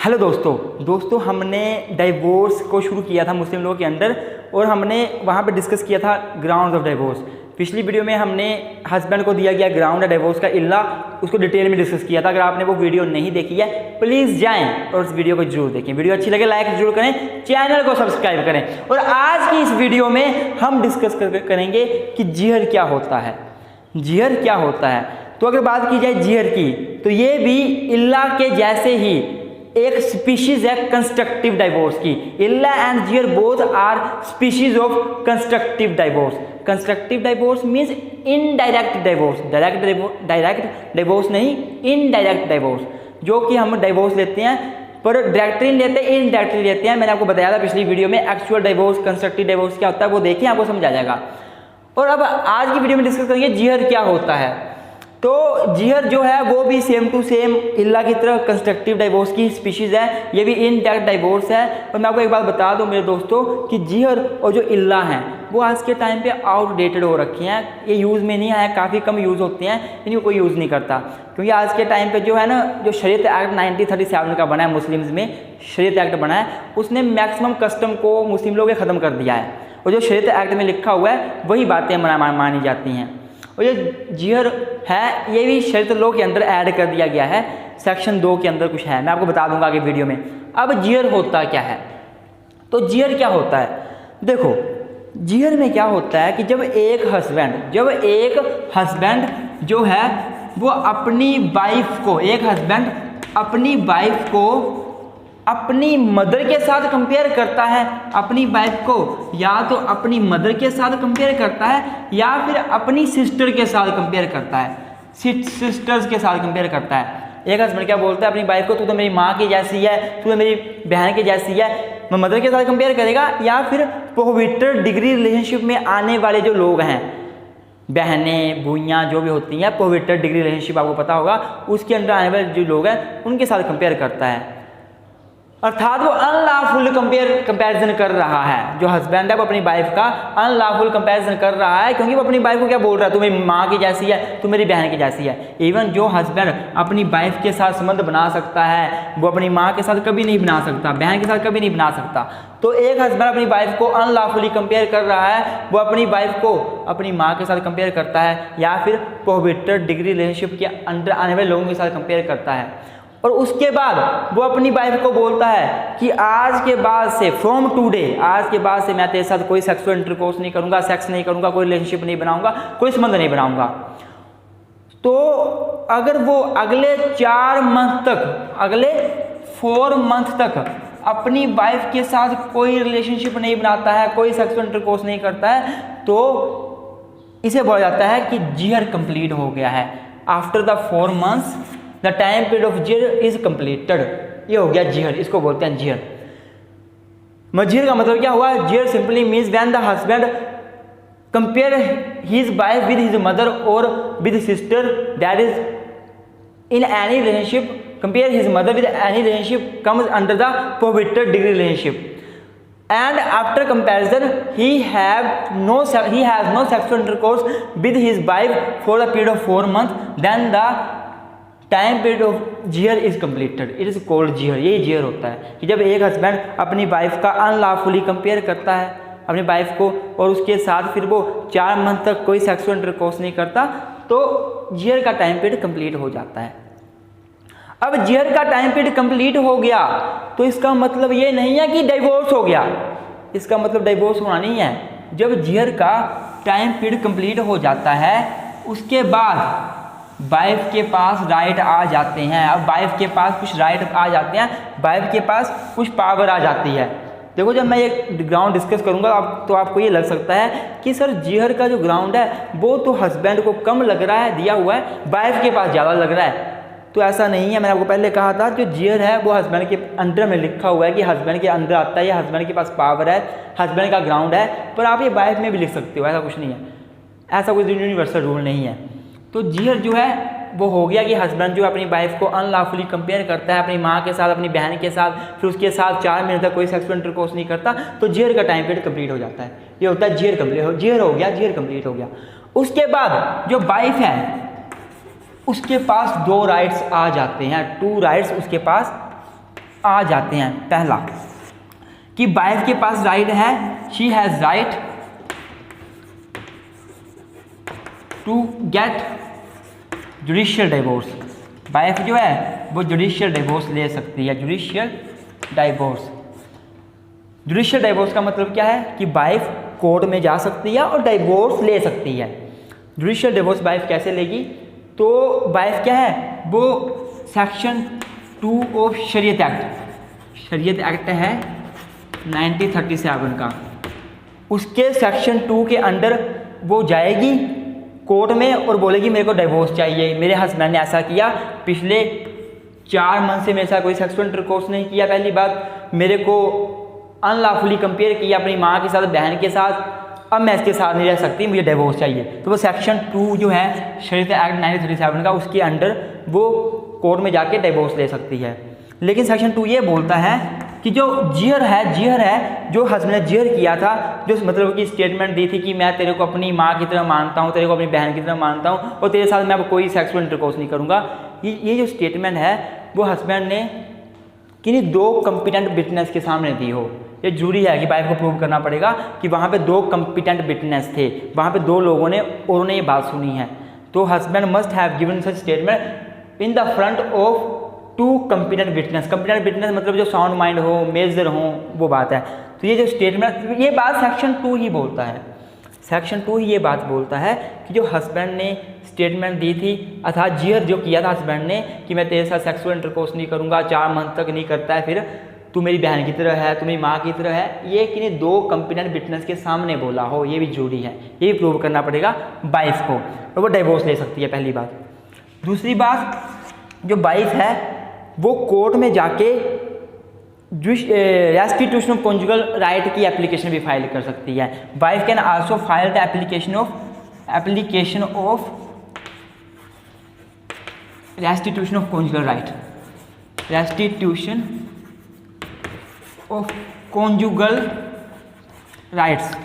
Hello दोस्तों हमने divorce को शुरू किया था मुस्लिम लोगों के अंदर और हमने वहाँ पे डिस्कस किया था ग्राउंड्स ऑफ डाइवोर्स। पिछली वीडियो में हमने हस्बैंड को दिया गया ग्राउंड है डाइवोर्स का इल्ला, उसको डिटेल में डिस्कस किया था। अगर आपने वो वीडियो नहीं देखी है प्लीज़ जाएं और उस वीडियो को जरूर देखें। वीडियो अच्छी लगे लाइक जरूर करें, चैनल को सब्सक्राइब करें। और आज की इस वीडियो में हम डिस्कस करेंगे कि जिहर क्या होता है। जिहर क्या होता है, तो अगर बात की जाए जिहर की तो ये भी इल्ला के जैसे ही एक स्पीशीज है कंस्ट्रक्टिव डाइवोर्स की। इल्ला एंड जिहर both are species of constructive divorce. Constructive divorce means indirect divorce, direct divorce नहीं, इनडायरेक्ट डाइवोर्स, जो कि हम डाइवोर्स लेते हैं पर डायरेक्टली लेते हैं, इनडायरेक्टली लेते हैं। मैंने आपको बताया था पिछली वीडियो में एक्चुअल डाइवोर्स कंस्ट्रक्टिव डाइवोर्स क्या होता है, वो देखिए आपको समझ आ जाएगा। और अब आज की वीडियो में डिस्कस करेंगे जिहर क्या होता है। तो जिहर जो है वो भी सेम टू सेम इल्ला की तरह कंस्ट्रक्टिव डाइवोर्स की स्पीशीज़ है, ये भी इनडायरेक्ट डाइवोर्स है। और मैं आपको एक बात बता दूं मेरे दोस्तों कि जिहर और जो इल्ला हैं वो आज के टाइम पे आउटडेटेड हो रखे हैं, ये यूज़ में नहीं आया, काफ़ी कम यूज़ होते हैं, इनको कोई यूज़ नहीं करता। क्योंकि आज के टाइम पे जो है ना, जो शरीयत एक्ट 1937 का बना है, मुस्लिम्स में शरीयत एक्ट बना है, उसने मैक्सिमम कस्टम को मुस्लिम लोगों ने ख़त्म कर दिया है। और जो शरीयत एक्ट में लिखा हुआ है वही बातें मानी जाती हैं। और ये जिहर है ये भी शरीयत लॉ के अंदर ऐड कर दिया गया है, सेक्शन 2 के अंदर कुछ है, मैं आपको बता दूंगा आगे वीडियो में। अब जिहर होता क्या है, तो जिहर क्या होता है, देखो जिहर में क्या होता है कि जब एक हस्बैंड जो है वो अपनी वाइफ को, एक हस्बैंड अपनी वाइफ को अपनी मदर के साथ कंपेयर करता है, अपनी वाइफ को या तो अपनी मदर के साथ कंपेयर करता है या फिर अपनी सिस्टर के साथ कंपेयर करता है, सिस्टर्स के साथ कंपेयर करता है। एक हस्बैंड क्या बोलता है अपनी वाइफ को, तू तो मेरी माँ की जैसी है, तू तो मेरी बहन की जैसी है, मैं मदर के साथ कंपेयर करेगा। या फिर पवित्र डिग्री रिलेशनशिप में आने वाले जो लोग हैं, बहनें भूइयाँ जो भी होती हैं, पवित्र डिग्री रिलेशनशिप आपको पता होगा, उसके अंदर आने वाले जो लोग हैं उनके साथ कंपेयर करता है। अर्थात वो अनलॉफुल कंपैरिजन कर रहा है। जो हस्बैंड है वो अपनी वाइफ का अनलॉफुल कंपैरिजन कर रहा है, क्योंकि वो अपनी वाइफ को क्या बोल रहा है, तू मेरी माँ की जैसी है, तू मेरी बहन की जैसी है। इवन जो हस्बैंड अपनी वाइफ के साथ संबंध बना सकता है वो अपनी माँ के साथ कभी नहीं बना सकता, बहन के साथ कभी नहीं बना सकता। तो एक हस्बैंड अपनी वाइफ को अनलॉफुली कंपेयर कर रहा है, वो अपनी वाइफ को अपनी माँ के साथ कंपेयर करता है या फिर पवित्र डिग्री रिलेशनशिप के अंदर आने वाले लोगों के साथ कंपेयर करता है। और उसके बाद वो अपनी वाइफ को बोलता है कि आज के बाद से, फ्रॉम टुडे, आज के बाद से मैं तेरे साथ कोई सेक्सुअल इंटरकोर्स नहीं करूँगा, सेक्स नहीं करूँगा, कोई रिलेशनशिप नहीं बनाऊँगा, कोई संबंध नहीं बनाऊँगा। तो अगर वो अगले 4 मंथ तक, अगले 4 मंथ तक अपनी वाइफ के साथ कोई रिलेशनशिप नहीं बनाता है, कोई सेक्सुअल इंटरकोर्स नहीं करता है, तो इसे बोला जाता है कि जिहर कंप्लीट हो गया है। After the 4 months the time period of जिहर इज कंप्लीटेड, ये हो गया जिहर, इसको बोलते हैं जिहर। जिहर का मतलब क्या हुआ, जिहर simply means when the husband compare his wife with his mother और with sister that is in any relationship, compare his mother with any relationship comes under the पवित्र degree relationship, and after comparison he has no sexual intercourse with his wife for a period of 4 months, then the time period of जिहर is completed, it is called जिहर। यही जिहर होता है कि जब एक हस्बैंड अपनी वाइफ का अनलॉफुली कंपेयर करता है अपनी वाइफ को और उसके साथ फिर वो 4 मंथ तक कोई सेक्सुअल इंटरकोर्स नहीं करता, तो जिहर का टाइम पीरियड कंप्लीट हो जाता है। अब जिहर का टाइम पीरियड कंप्लीट हो गया तो इसका मतलब ये नहीं है कि डाइवोर्स हो गया, इसका मतलब डाइवोर्स होना नहीं है। जब जिहर का टाइम पीरियड कंप्लीट हो जाता है उसके बाद वाइफ के पास राइट आ जाते हैं। अब वाइफ के पास कुछ राइट आ जाते हैं, वाइफ के पास कुछ पावर आ जाती है। देखो जब मैं ये ग्राउंड डिस्कस करूंगा तो आपको ये लग सकता है कि सर जिहर का जो ग्राउंड है वो तो हस्बैंड को कम लग रहा है, दिया हुआ है, वाइफ के पास ज़्यादा लग रहा है। तो ऐसा नहीं है, मैंने आपको पहले कहा था जो जिहर है वो हस्बैंड के अंडर में लिखा हुआ है कि हस्बैंड के अंदर आता है, या हस्बैंड के पास पावर है, हस्बैंड का ग्राउंड है। पर आप ये वाइफ में भी लिख सकते हो, ऐसा कुछ नहीं है, ऐसा कोई यूनिवर्सल रूल नहीं है। तो जिहर जो है वो हो गया कि हस्बैंड जो अपनी वाइफ को अनलॉफुली कंपेयर करता है अपनी माँ के साथ, अपनी बहन के साथ, फिर उसके साथ 4 महीने तक कोई सेक्सुअल इंटरकोर्स नहीं करता, तो जिहर का टाइम पीरियड कंप्लीट हो जाता है। ये होता है जिहर हो गया, जिहर कंप्लीट हो गया। उसके बाद जो वाइफ है उसके पास 2 राइट्स आ जाते हैं, 2 राइट्स उसके पास आ जाते हैं। पहला कि वाइफ के पास राइट है, she has right to get judicial divorce. Wife जो है वो जुडिशियल डिवोर्स ले सकती है। जुडिशियल डिवोर्स, जुडिशियल डिवोर्स का मतलब क्या है कि वाइफ कोर्ट में जा सकती है और डिवोर्स ले सकती है। जुडिशियल डिवोर्स वाइफ कैसे लेगी? तो वाइफ क्या है, वो सेक्शन 2 ऑफ शरीयत एक्ट, शरीयत एक्ट है 1937 का, उसके सेक्शन 2 के अंडर वो जाएगी कोर्ट में और बोलेगी मेरे को डिवोर्स चाहिए, मेरे हस्बैंड ने ऐसा किया, पिछले 4 मंथ से मेरे साथ कोई सेक्सुअल इंटरकोर्स नहीं किया, पहली बात मेरे को अनलॉफुली कंपेयर किया अपनी माँ के साथ, बहन के साथ, अब मैं इसके साथ नहीं रह सकती, मुझे डिवोर्स चाहिए। तो वो सेक्शन 2 जो है शरीयत एक्ट 1937 का, उसके अंडर वो कोर्ट में जाके डिवोर्स ले सकती है। लेकिन सेक्शन 2 ये बोलता है कि जो जिहर है, जो हस्बैंड ने जिहर किया था, जो मतलब कि स्टेटमेंट दी थी कि मैं तेरे को अपनी माँ की तरह मानता हूँ, तेरे को अपनी बहन की तरह मानता हूँ और तेरे साथ मैं अब कोई सेक्सुअल इंटरकोर्स नहीं करूँगा, ये जो स्टेटमेंट है वो हस्बैंड ने किन्हीं 2 कॉम्पिटेंट विटनेस के सामने दी हो। ये जरूरी है कि वाइफ को प्रूव करना पड़ेगा कि वहाँ पे 2 कॉम्पिटेंट विटनेस थे, वहाँ पे 2 लोगों ने और उन्होंने ये बात सुनी है। तो husband must have given such statement in the front of 2 competent witness. Competent witness मतलब जो साउंड माइंड हो, मेजर हो, वो बात है। तो ये जो स्टेटमेंट, ये बात सेक्शन 2 ही बोलता है, सेक्शन 2 ही ये बात बोलता है कि जो हस्बैंड ने स्टेटमेंट दी थी अर्थात जिहर जो किया था हस्बैंड ने कि मैं तेरे साथ सेक्सुअल इंटरकोर्स नहीं करूँगा, 4 मंथ तक नहीं करता है, फिर तू मेरी बहन की तरह है, तू मेरी माँ की तरह है, ये किन्हीं 2 कॉम्पिटेंट विटनेस के सामने बोला हो, ये भी जरूरी है, ये भी प्रूव करना पड़ेगा वाइफ को, तो वो डिवोर्स ले सकती है, पहली बात। दूसरी बात, जो वाइफ है वो कोर्ट में जाके रेस्टिट्यूशन ऑफ कॉन्जुगल राइट की एप्लीकेशन भी फाइल कर सकती है। Wife can also file the application of restitution of conjugal right, restitution of conjugal rights.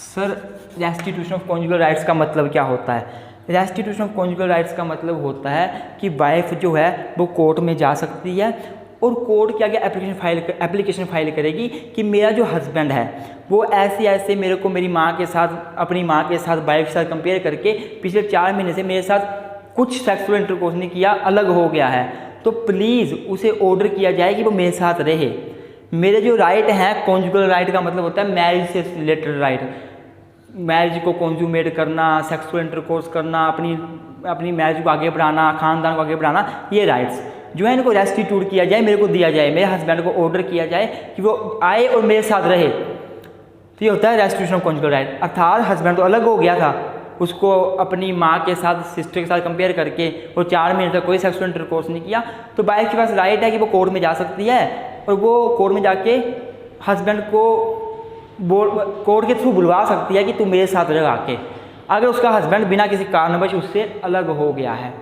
Sir restitution of conjugal rights का मतलब क्या होता है? रेस्टिट्यूशन ऑफ कॉन्जुगल राइट्स का मतलब होता है कि वाइफ जो है वो कोर्ट में जा सकती है और कोर्ट क्या क्या एप्लीकेशन फाइल करेगी कि मेरा जो हस्बैंड है वो ऐसे मेरे को मेरी माँ के साथ, अपनी माँ के साथ, वाइफ के साथ कंपेयर करके पिछले 4 महीने से मेरे साथ कुछ सेक्सुअल इंटरकोर्स नहीं किया, अलग हो गया है, तो प्लीज़ उसे ऑर्डर किया जाए कि वो मेरे साथ रहे। मेरे जो राइट हैं, कॉन्जुगल राइट का मतलब होता है मैरिज से रिलेटेड राइट, मैरिज को कॉन्ज्यूमेट करना, सेक्सुअल इंटरकोर्स करना, अपनी मैरिज को आगे बढ़ाना, खानदान को आगे बढ़ाना, ये राइट्स जो है इनको रेस्टिट्यूट किया जाए, मेरे को दिया जाए, मेरे हस्बैंड को ऑर्डर किया जाए कि वो आए और मेरे साथ रहे। तो ये होता है रेस्टिट्यूशन ऑफ कॉन्जुगल राइट। अर्थात हस्बैंड तो अलग हो गया था, उसको अपनी माँ के साथ, सिस्टर के साथ कंपेयर करके वो 4 महीने तक कोई सेक्सुअल इंटरकोर्स नहीं किया, तो वाइफ के पास राइट है कि वो कोर्ट में जा सकती है और वो कोर्ट में जाके हस्बैंड को कोर्ट के थ्रू बुलवा सकती है कि तू मेरे साथ रह आके, अगर उसका हस्बैंड बिना किसी कारणवश उससे अलग हो गया है।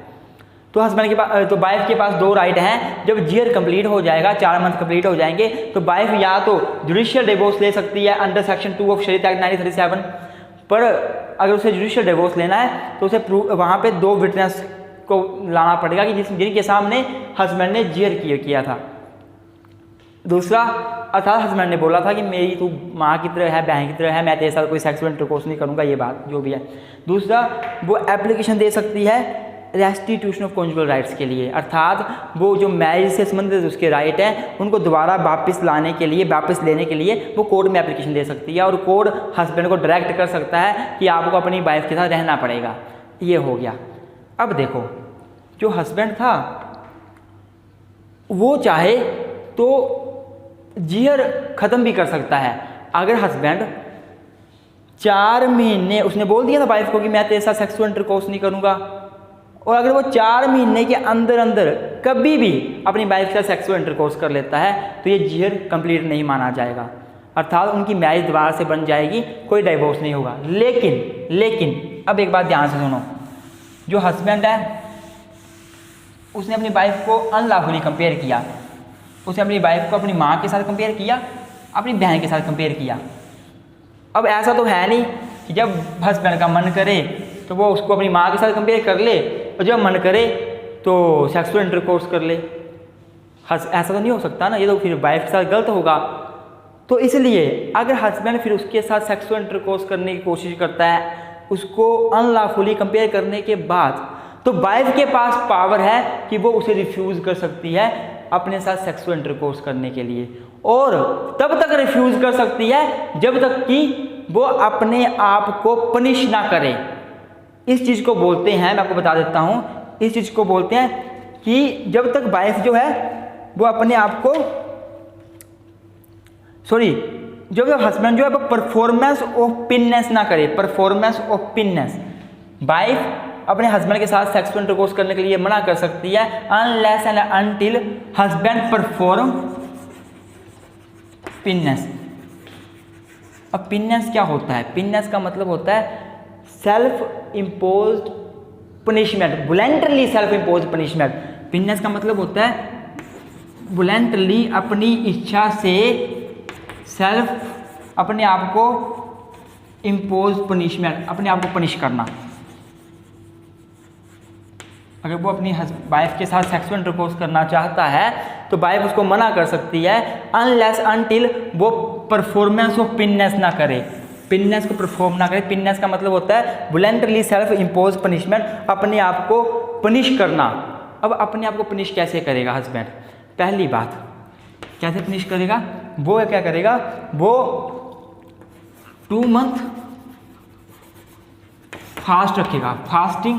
तो हस्बैंड के पास, तो वाइफ के पास 2 राइट हैं। जब जियर कंप्लीट हो जाएगा, 4 मंथ कंप्लीट हो जाएंगे, तो वाइफ या तो जुडिशियल डिवोर्स ले सकती है अंडर सेक्शन 2 ऑफ शरीयत एक्ट 1937, पर अगर उसे जुडिशियल डिवोर्स लेना है तो उसे वहाँ पे 2 विटनेस को लाना पड़ेगा कि जिनके सामने हस्बैंड ने जियर किया था। दूसरा, अर्थात हस्बैंड ने बोला था कि मेरी तू माँ की तरह है, बहन की तरह है, मैं तेरे साथ कोई सेक्सुअल इंटरकोर्स नहीं करूँगा, ये बात जो भी है। दूसरा, वो एप्लीकेशन दे सकती है रेस्टिट्यूशन ऑफ कॉन्जुगल राइट्स के लिए, अर्थात वो जो मैरिज से संबंधित उसके राइट हैं उनको दोबारा वापस लाने के लिए, वापस लेने के लिए वो कोर्ट में एप्लीकेशन दे सकती है और कोर्ट हस्बैंड को डायरेक्ट कर सकता है कि आपको अपनी वाइफ के साथ रहना पड़ेगा। ये हो गया। अब देखो, जो हस्बैंड था वो चाहे तो जियर ख़त्म भी कर सकता है। अगर हस्बैंड 4 महीने, उसने बोल दिया था वाइफ को कि मैं तेरे साथ सेक्सुअल इंटरकोर्स नहीं करूँगा, और अगर वो 4 महीने के अंदर अंदर कभी भी अपनी वाइफ के साथ सेक्सुअल इंटरकोर्स कर लेता है तो ये जियर कंप्लीट नहीं माना जाएगा, अर्थात उनकी मैरिज दोबारा से बन जाएगी, कोई डाइवोर्स नहीं होगा। लेकिन अब एक बात ध्यान से सुनो, जो हस्बैंड है उसने अपनी वाइफ को अनलॉफुली कंपेयर किया, उसने अपनी वाइफ को अपनी माँ के साथ कंपेयर किया, अपनी बहन के साथ कंपेयर किया। अब ऐसा तो है नहीं कि जब हस्बैंड का मन करे तो वो उसको अपनी माँ के साथ कंपेयर कर ले और जब मन करे तो सेक्सुअल इंटरकोर्स कर ले। ऐसा तो नहीं हो सकता ना, ये तो फिर वाइफ के साथ गलत होगा। तो इसलिए अगर हस्बैंड फिर उसके साथ सेक्सुअल इंटरकोर्स करने की कोशिश करता है, उसको अनलॉफुली कंपेयर करने के बाद, तो वाइफ के पास पावर है कि वो उसे रिफ्यूज़ कर सकती है अपने साथ सेक्सुअल इंटरकोर्स करने के लिए, और तब तक रिफ्यूज़ कर सकती है जब तक कि वो अपने आप को पनिश ना करे। इस चीज़ को बोलते हैं, मैं आपको बता देता हूँ, इस चीज़ को बोलते हैं कि जब तक वाइफ जो है वो अपने आप को जब हस्बैंड जो है वो परफॉर्मेंस ऑफ पिननेस ना करे, परफॉर्मेंस ऑफ पिननेस। वाइफ अपने हस्बैंड के साथ सेक्सुअल इंटरकोर्स करने के लिए मना कर सकती है unless and until husband perform penance. अब पिननेस क्या होता है? पिननेस का मतलब होता है self imposed punishment, voluntarily self imposed punishment. Penance का मतलब होता है वॉलंटरली अपनी इच्छा से सेल्फ अपने आप को इम्पोज पनिशमेंट, अपने आप को पनिश करना। अगर वो अपनी वाइफ के साथ सेक्सुअल इंटरकोर्स करना चाहता है तो वाइफ उसको मना कर सकती है अनलेस अनटिल वो परफॉर्मेंस ऑफ पिननेस ना करे, पिननेस को परफॉर्म ना करे। पिननेस का मतलब होता है वॉलंटरली सेल्फ इम्पोज पनिशमेंट, अपने आप को पनिश करना। अब अपने आप को पनिश कैसे करेगा हस्बैंड? पहली बात, कैसे पनिश करेगा? वो क्या करेगा? वो 2 मंथ फास्ट रखेगा, फास्टिंग,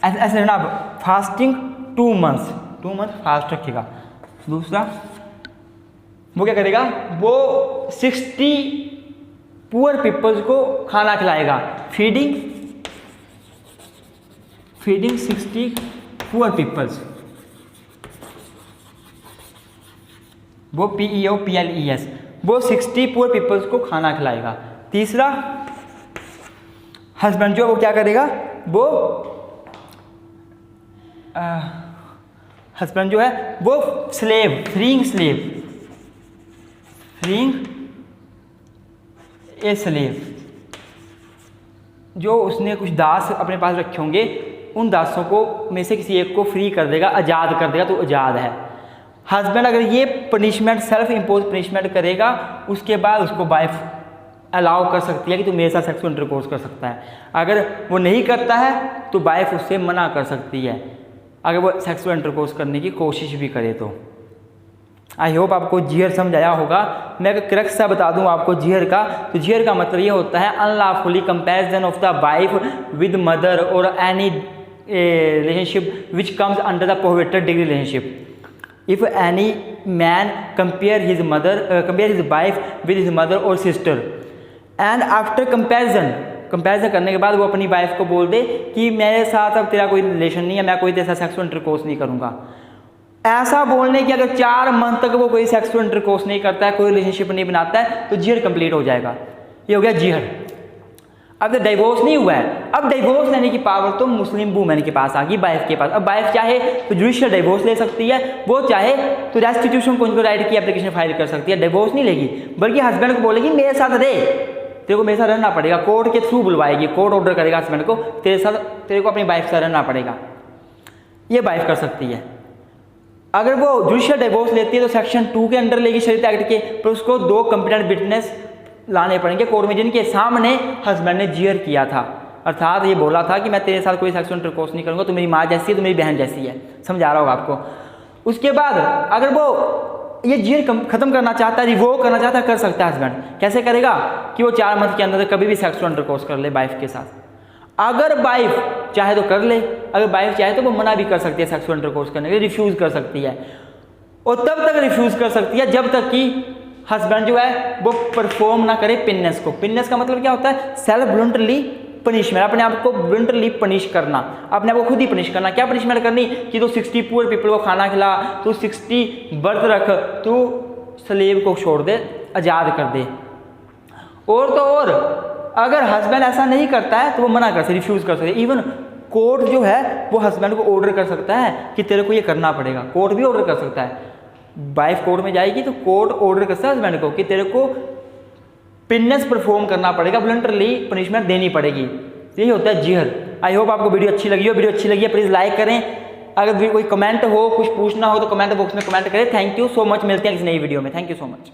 ऐसे ना, फास्टिंग 2 मंथ फास्ट रखेगा। दूसरा, वो क्या करेगा? वो 60 पुअर पीपल्स को खाना खिलाएगा, फीडिंग 60 पुअर पीपल्स, वो PEOPLES, वो 60 पुअर पीपल्स को खाना खिलाएगा। तीसरा, हस्बैंड जो वो क्या करेगा? वो हस्बैंड जो है वो फ्रीइंग ए स्लेव, जो उसने कुछ दास अपने पास रखे होंगे, उन दासों को में से किसी एक को फ्री कर देगा, आज़ाद कर देगा, तो आज़ाद है। हस्बैंड अगर ये पनिशमेंट, सेल्फ इम्पोज पनिशमेंट करेगा, उसके बाद उसको वाइफ अलाउ कर सकती है कि तू मेरे साथ सेक्सुअल इंटरकोर्स कर सकता है। अगर वो नहीं करता है तो वाइफ उससे मना कर सकती है, अगर वो सेक्सुअल इंटरकोर्स करने की कोशिश भी करे तो। आई होप आपको जीहर समझ आया होगा। मैं अगर करेक्ट सा बता दूं आपको जीहर का, तो जीहर का मतलब ये होता है unlawfully comparison of the wife with mother और any relationship which comes under the prohibited degree relationship. If any man compare his wife with his mother or sister and after comparison करने के बाद वो अपनी वाइफ को बोल दे कि मेरे साथ अब तेरा कोई रिलेशन नहीं है, मैं कोई तेरे साथ सेक्सुअल इंटरकोर्स नहीं करूँगा, ऐसा बोलने की अगर 4 मंथ तक वो कोई सेक्सुअल इंटरकोर्स नहीं करता है, कोई रिलेशनशिप नहीं बनाता है, तो जीहर कंप्लीट हो जाएगा। ये हो गया जीहर। अब तो डिवोर्स नहीं हुआ है, अब डिवोर्स लेने की पावर तो मुस्लिम वूमेन के पास आ गई, वाइफ के पास। अब वाइफ चाहे तो जुडिशियल डिवोर्स ले सकती है, वो चाहे तो रेस्टिट्यूशन को राइट की एप्लीकेशन फाइल कर सकती है, डिवोर्स नहीं लेगी, बल्कि हस्बैंड को बोलेगी मेरे साथ रहे, तेरे को मेरे साथ रहना पड़ेगा, कोर्ट के थ्रू बुलवाएगी, कोर्ट ऑर्डर करेगा हस्बैंड को, तेरे को अपनी वाइफ से रहना पड़ेगा, ये वाइफ कर सकती है। अगर वो जुडिशियल डिवोर्स लेती है तो सेक्शन 2 के अंडर लेगी शरीयत एक्ट के, पर उसको 2 कंपिटेंट विटनेस लाने पड़ेंगे कोर्ट में, जिनके सामने हस्बैंड ने जीहर किया था, अर्थात ये बोला था कि मैं तेरे साथ कोई सेक्सुअल इंटरकोर्स नहीं करूँगा, तो मेरी माँ जैसी है, तो मेरी बहन जैसी है। समझा रहा होगा आपको। उसके बाद अगर वो ये जीहर खत्म करना चाहता है, रिवोक करना चाहता है, कर सकता है हस्बैंड। कैसे करेगा? कि वो 4 मंथ के अंदर कभी भी सेक्सुअल इंटरकोर्स कर ले वाइफ के साथ। अगर वाइफ चाहे तो कर ले, अगर वाइफ चाहे तो वो मना भी कर सकती है सेक्सुअल इंटरकोर्स करने के लिए, रिफ्यूज़ कर सकती है, और तब तक रिफ्यूज़ कर सकती है जब तक कि हस्बैंड जो है वो परफॉर्म ना करे पिननेस को। पिननेस का मतलब क्या होता है? सेल्फ वॉलंटरली पनिशमेंट, अपने आप को वॉलंटरली पनिश करना, अपने आप को खुद ही पनिश करना। क्या पनिशमेंट करनी? कि तू 60 पुअर पीपल को खाना खिला, तू 60 व्रत रख, तू स्लेव को छोड़ दे, आज़ाद कर दे। और तो और अगर हस्बैंड ऐसा नहीं करता है तो वो मना कर सकते, रिफ्यूज़ कर सकते। इवन कोर्ट जो है वो हस्बैंड को ऑर्डर कर सकता है कि तेरे को ये करना पड़ेगा, कोर्ट भी ऑर्डर कर सकता है। वाइफ कोर्ट में जाएगी तो कोर्ट ऑर्डर कर सकता है हस्बैंड को कि तेरे को पिननेस परफॉर्म करना पड़ेगा, वॉलंटरली पनिशमेंट देनी पड़ेगी। यही होता है जीहर। आई होप आपको वीडियो अच्छी लगी हो। वीडियो अच्छी लगी है प्लीज़ लाइक करें, अगर भी कोई कमेंट हो, कुछ पूछना हो तो कमेंट बॉक्स में कमेंट करें। थैंक यू सो मच, मिलते हैं किसी नई वीडियो में। Thank you so much.